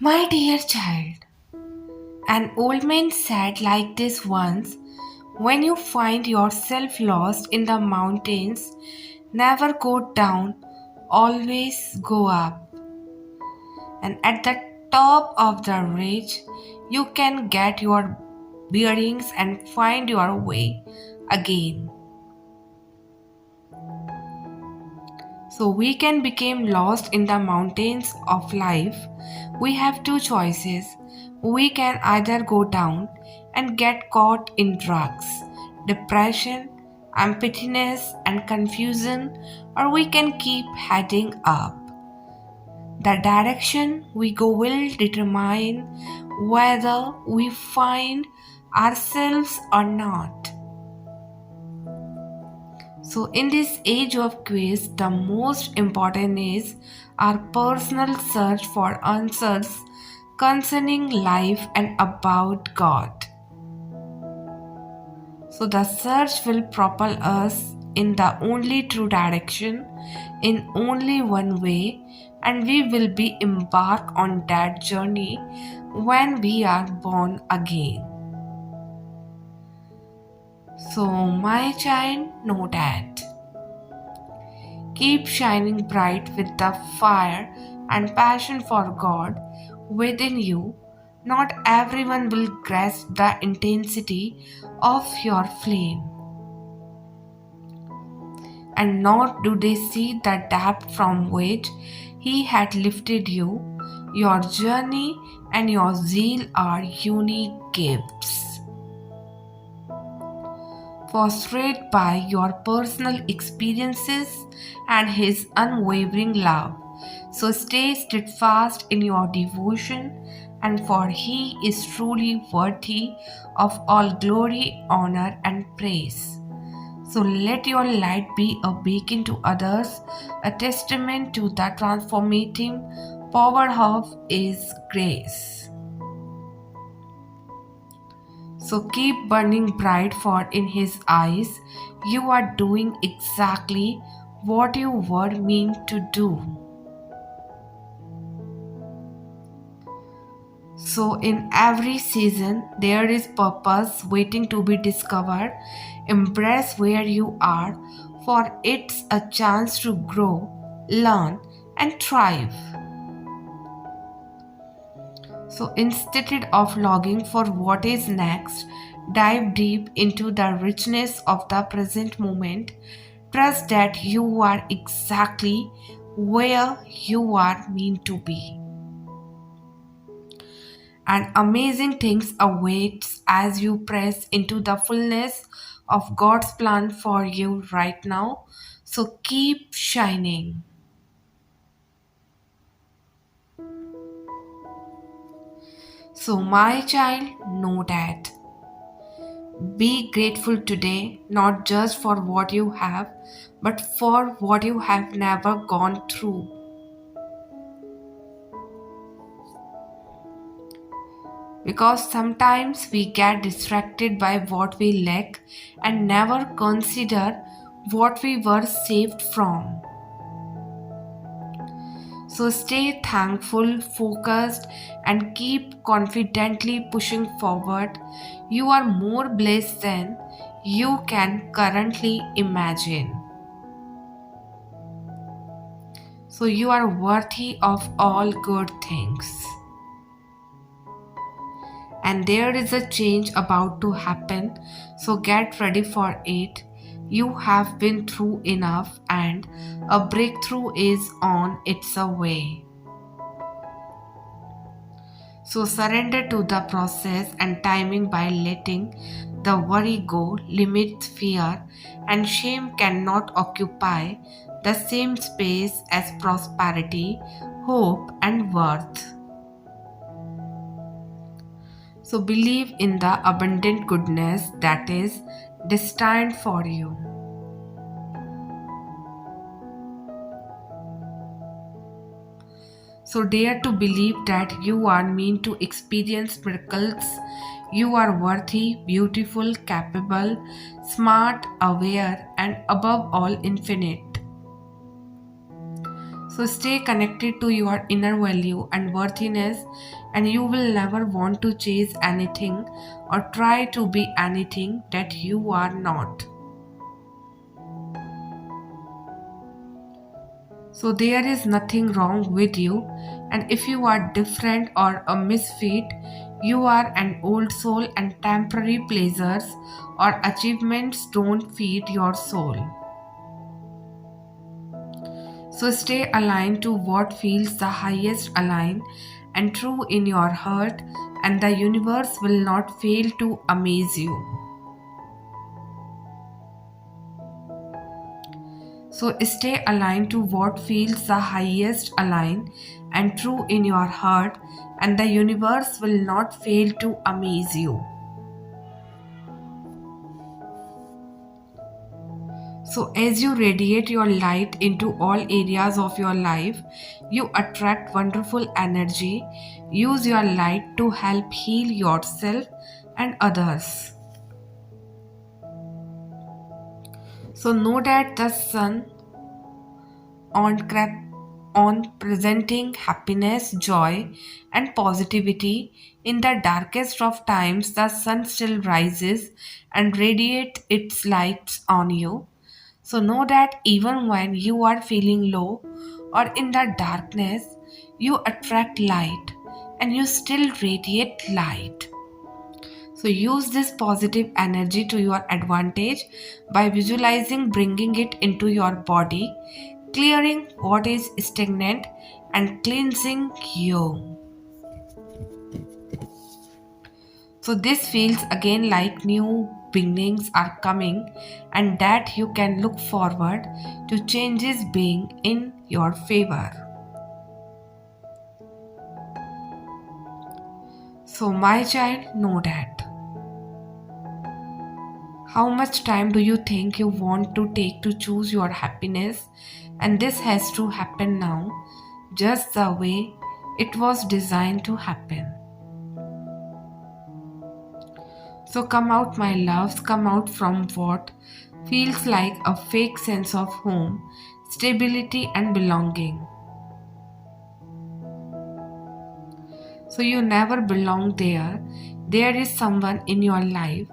My dear child, an old man said like this once: when you find yourself lost in the mountains, never go down, always go up. And at the top of the ridge, you can get your bearings and find your way again. So we can become lost in the mountains of life. We have two choices. We can either go down and get caught in drugs, depression, emptiness, and confusion, or we can keep heading up. The direction we go will determine whether we find ourselves or not. So, in this age of quiz, the most important is our personal search for answers concerning life and about God. So, the search will propel us in the only true direction, in only one way, and we will be embarked on that journey when we are born again. So, my child, know that. Keep shining bright with the fire and passion for God within you. Not everyone will grasp the intensity of your flame, and nor do they see the depth from which He had lifted you. Your journey and your zeal are unique gifts, fostered by your personal experiences and His unwavering love. So stay steadfast in your devotion, and for He is truly worthy of all glory, honor, and praise. So let your light be a beacon to others, a testament to the transformating power of His grace. So keep burning bright, for in His eyes you are doing exactly what you were meant to do. So, in every season, there is purpose waiting to be discovered. Embrace where you are, for it's a chance to grow, learn, and thrive. So, instead of longing for what is next, dive deep into the richness of the present moment. Trust that you are exactly where you are meant to be, and amazing things awaits as you press into the fullness of God's plan for you right now. So keep shining. So my child, know that. Be grateful today, not just for what you have, but for what you have never gone through. Because sometimes we get distracted by what we lack and never consider what we were saved from. So stay thankful, focused, and keep confidently pushing forward. You are more blessed than you can currently imagine. So you are worthy of all good things. And there is a change about to happen, so get ready for it. You have been through enough, and a breakthrough is on its way. So surrender to the process and timing by letting the worry go. Limit fear, and shame cannot occupy the same space as prosperity, hope, and worth. So believe in the abundant goodness that is destined for you. So dare to believe that you are meant to experience miracles. You are worthy, beautiful, capable, smart, aware, and above all infinite. So stay connected to your inner value and worthiness, and you will never want to chase anything or try to be anything that you are not. So there is nothing wrong with you, and if you are different or a misfit, you are an old soul, and temporary pleasures or achievements don't feed your soul. So stay aligned to what feels the highest aligned and true in your heart, and the universe will not fail to amaze you. So stay aligned to what feels the highest aligned and true in your heart, and the universe will not fail to amaze you. So, as you radiate your light into all areas of your life, you attract wonderful energy. Use your light to help heal yourself and others. So, know that the sun on presenting happiness, joy, and positivity. In the darkest of times, the sun still rises and radiates its lights on you. So know that even when you are feeling low or in the darkness, you attract light and you still radiate light. So use this positive energy to your advantage by visualizing bringing it into your body, clearing what is stagnant and cleansing you. So this feels again like new beginnings are coming and that you can look forward to changes being in your favor. So my child, know that. How much time do you think you want to take to choose your happiness? And this has to happen now, just the way it was designed to happen. So come out, my loves, come out from what feels like a fake sense of home, stability, and belonging. So you never belong there. There is someone in your life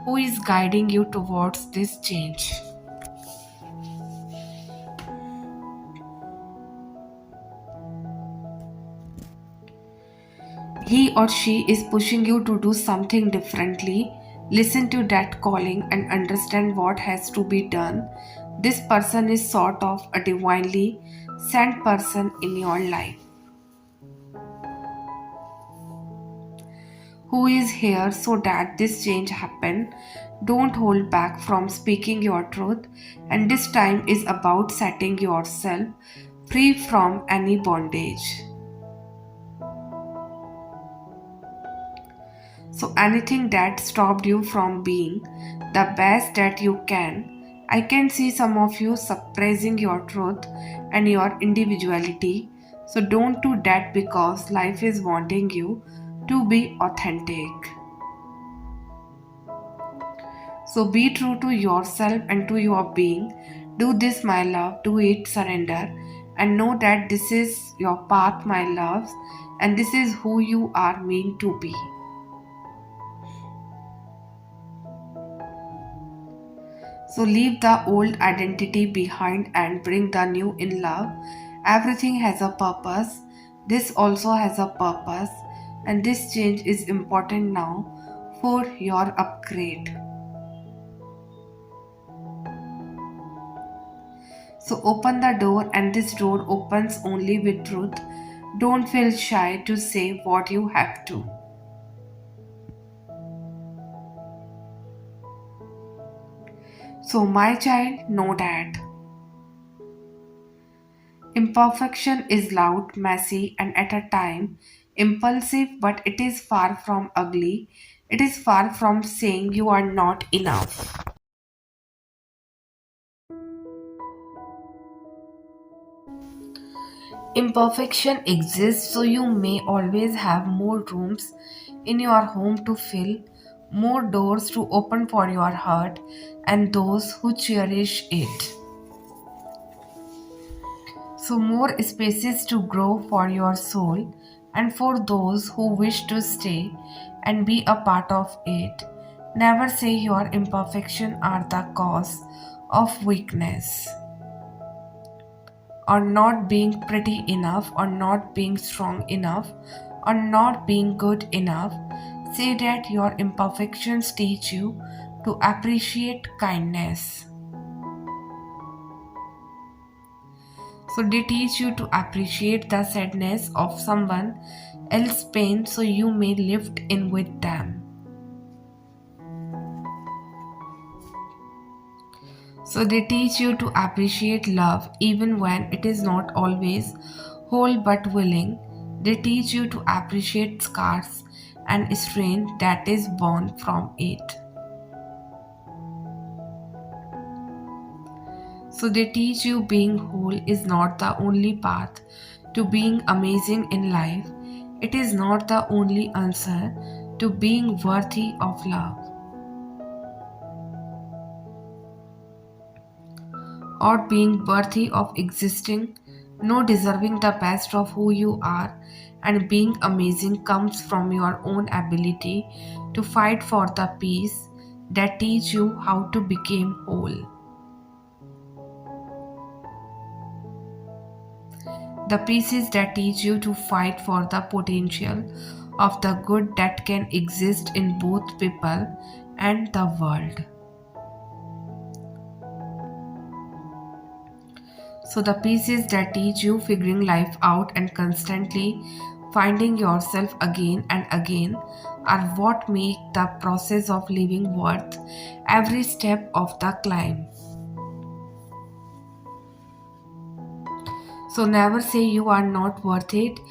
who is guiding you towards this change. He or she is pushing you to do something differently. Listen to that calling and understand what has to be done. This person is sort of a divinely sent person in your life who is here so that this change happen. Don't hold back from speaking your truth, and this time is about setting yourself free from any bondage. So, anything that stopped you from being the best that you can, I can see some of you suppressing your truth and your individuality. So, don't do that because life is wanting you to be authentic. So, be true to yourself and to your being. Do this, my love, do it, surrender, and know that this is your path, my loves, and this is who you are meant to be. So leave the old identity behind and bring the new in love. Everything has a purpose. This also has a purpose, and this change is important now for your upgrade. So open the door, and this door opens only with truth. Don't feel shy to say what you have to. So, my child, know that imperfection is loud, messy, and at a time impulsive, but it is far from ugly. It is far from saying you are not enough. Imperfection exists, so you may always have more rooms in your home to fill, more doors to open for your heart and those who cherish it. So, more spaces to grow for your soul and for those who wish to stay and be a part of it. Never say your imperfections are the cause of weakness, or not being pretty enough, or not being strong enough, or not being good enough. Say that your imperfections teach you to appreciate kindness. So they teach you to appreciate the sadness of someone else's pain so you may lift in with them. So they teach you to appreciate love even when it is not always whole but willing. They teach you to appreciate scars and strain that is born from it. So they teach you being whole is not the only path to being amazing in life. It is not the only answer to being worthy of love, or being worthy of existing. No, deserving the best of who you are and being amazing comes from your own ability to fight for the peace that teach you how to become whole. The pieces that teach you to fight for the potential of the good that can exist in both people and the world. So, the pieces that teach you figuring life out and constantly finding yourself again and again are what make the process of living worth every step of the climb. So never say you are not worth it.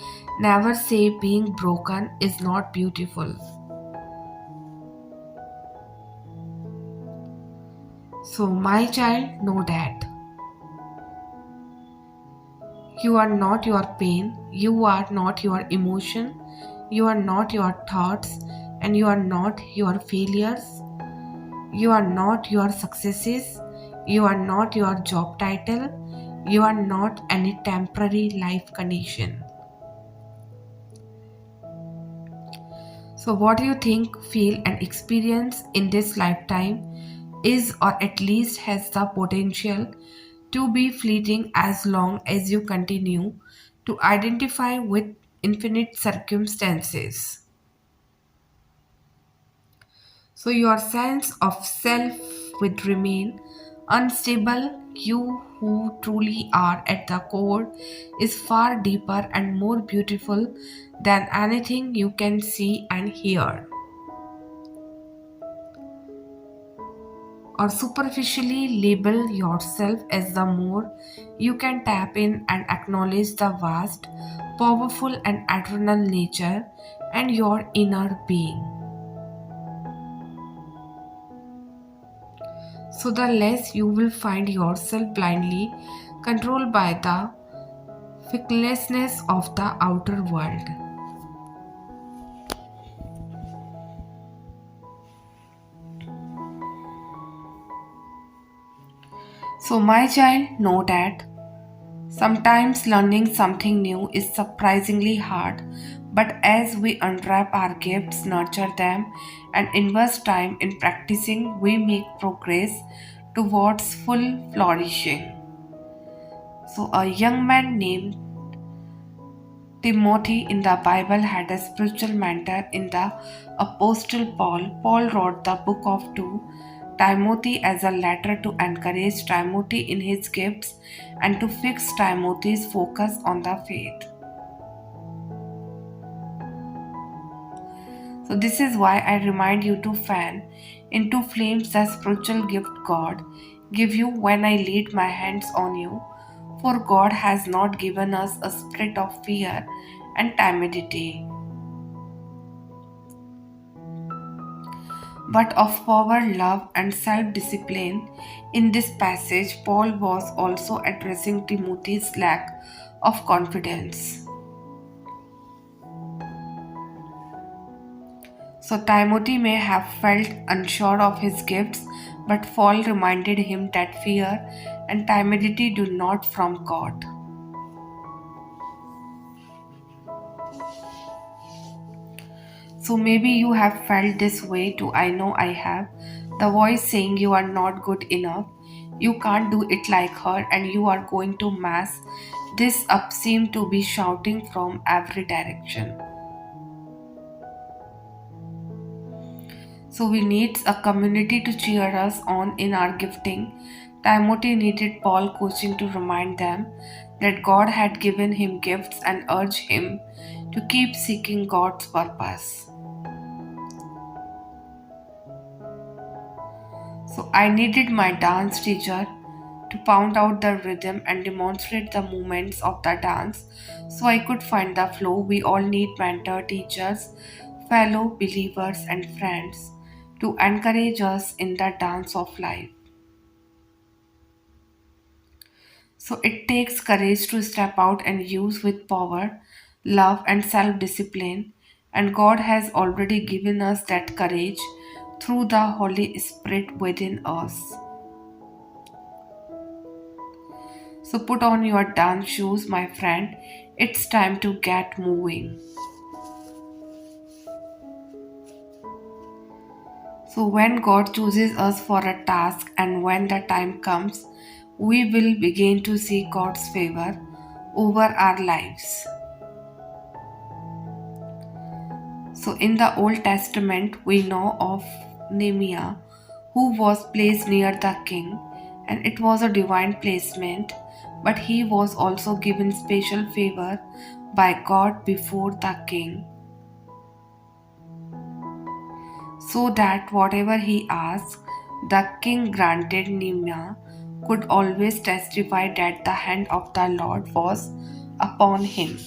Never say being broken is not beautiful. So, my child, know that you are not your pain, you are not your emotion, you are not your thoughts, and you are not your failures, you are not your successes, you are not your job title, you are not any temporary life condition. So, what you think, feel, and experience in this lifetime is, or at least has the potential to be fleeting as long as you continue to identify with infinite circumstances. So, your sense of self would remain unstable. You, who truly are at the core, is far deeper and more beautiful than anything you can see and hear, or superficially label yourself as. The more you can tap in and acknowledge the vast, powerful, and eternal nature and your inner being, so the less you will find yourself blindly controlled by the fickleness of the outer world. So, my child, know that sometimes learning something new is surprisingly hard, but as we unwrap our gifts, nurture them, and invest time in practicing, we make progress towards full flourishing. So, a young man named Timothy in the Bible had a spiritual mentor in the Apostle Paul. Paul wrote the book of 2 Timothy as a letter to encourage Timothy in his gifts and to fix Timothy's focus on the faith. So, this is why I remind you to fan into flames the spiritual gift God give you when I laid my hands on you. For God has not given us a spirit of fear and timidity, but of power, love, and self discipline. In this passage, Paul was also addressing Timothy's lack of confidence. So, Timothy may have felt unsure of his gifts, but Paul reminded him that fear and timidity do not from God. So maybe you have felt this way too. I know I have. The voice saying you are not good enough, you can't do it like her, and you are going to mess this up seem to be shouting from every direction. So we need a community to cheer us on in our gifting. Timothy needed Paul coaching to remind them that God had given him gifts and urge him to keep seeking God's purpose. So I needed my dance teacher to pound out the rhythm and demonstrate the movements of the dance so I could find the flow. We all need mentor teachers, fellow believers, and friends to encourage us in the dance of life. So it takes courage to step out and use with power, love, and self discipline. And God has already given us that courage through the Holy Spirit within us. So put on your dance shoes, my friend. It's time to get moving. So when God chooses us for a task and when the time comes, we will begin to see God's favor over our lives. So in the Old Testament, we know of Nehemiah, who was placed near the king, and it was a divine placement, but he was also given special favor by God before the king, so that whatever he asked, the king granted. Nehemiah could always testify that the hand of the Lord was upon him.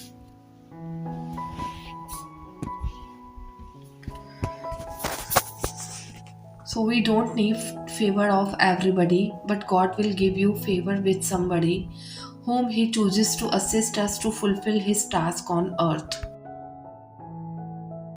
So we don't need favor of everybody, but God will give you favor with somebody whom He chooses to assist us to fulfill His task on earth.